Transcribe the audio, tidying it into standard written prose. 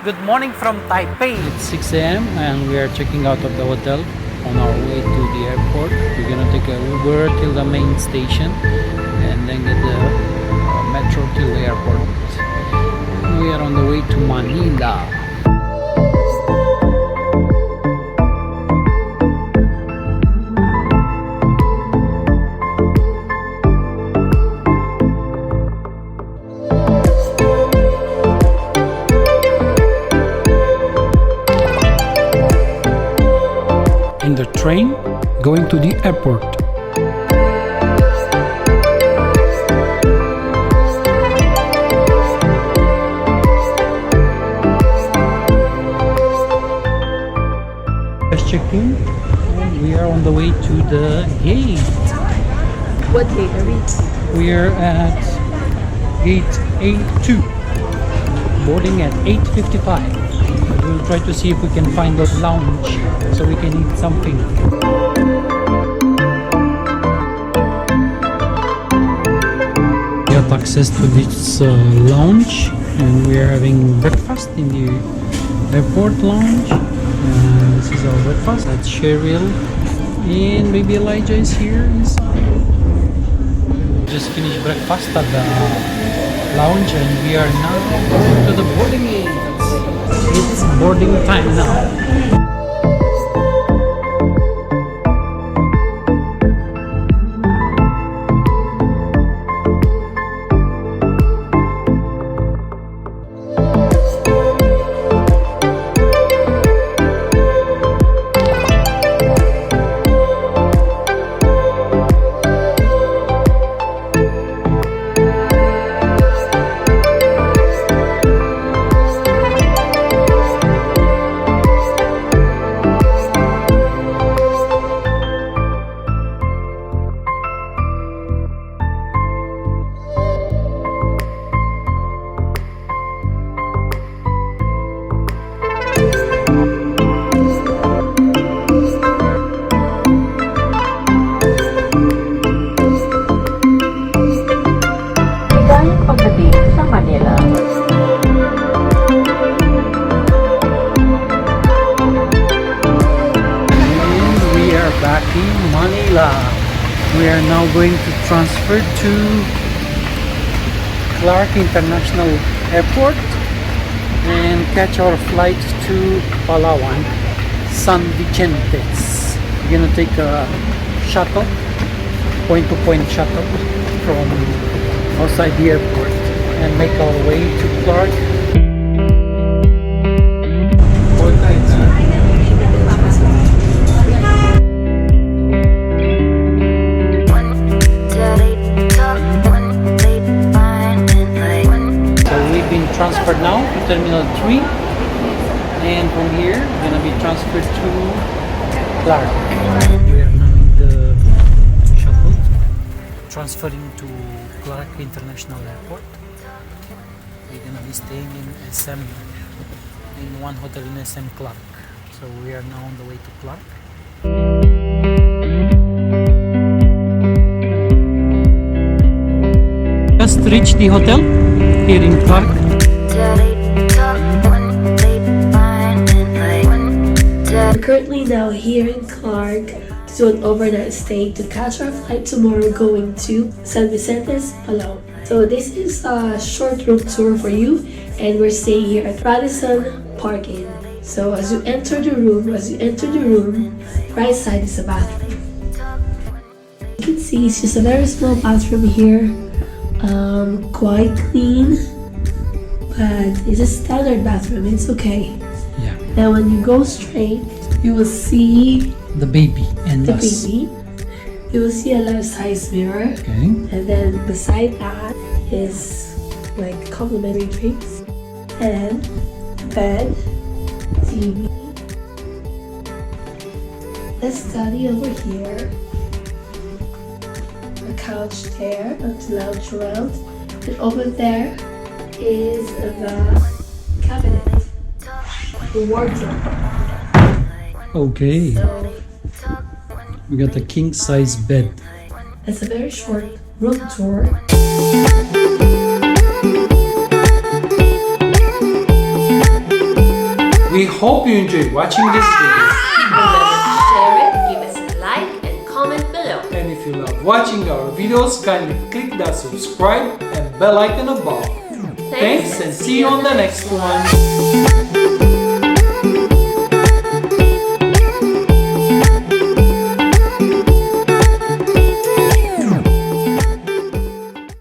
Good morning from Taipei. It's 6 a.m. and we are checking out of the hotel on our way to the airport. We're gonna take a Uber till the main station and then get the metro till the airport. We are on the way to Manila. In the train going to the airport. Just checked in and we are on the way to the gate. What gate are we? We are at gate A2, boarding at 8:55. We'll try to see if we can find a lounge so we can eat something. We got access to this lounge and we are having breakfast in the airport lounge. This is our breakfast. That's Cheryl and baby Elijah is here inside. Just finished breakfast at the lounge and we are now going to the boarding gate. It's boarding time now. Manila. We are now going to transfer to Clark International Airport and catch our flight to Palawan, San Vicente. We're gonna take a shuttle, point-to-point shuttle from outside the airport and make our way to Clark. Transferred now to Terminal 3 and from here we're gonna be transferred to Clark. We are now in the shuttle transferring to Clark International Airport. We're gonna be staying in SM, in one hotel in SM Clark. So we are now on the way to Clark. Just reached the hotel here in Clark. We're currently now here in Clark to do an overnight stay to catch our flight tomorrow going to San Vicente, Palawan. So this is a short room tour for you and we're staying here at Radisson Park Inn. So as you enter the room, right side is a bathroom. You can see it's just a very small bathroom here, quite clean, but it's a standard bathroom, it's okay. Yeah. Now when you go straight, you will see the baby and the us. baby. You will see a life-size mirror. Okay. And then beside that is like complimentary drinks and bed, TV. Let's study over here. A couch there to lounge around. And over there is the cabinet, the wardrobe. Okay. So We got a king size bed. it's a very short room tour. We hope you enjoyed watching this video. Remember to share it, give us a like, and comment below. And if you love watching our videos, kindly click that subscribe and bell icon above. Thanks and see you on the next one.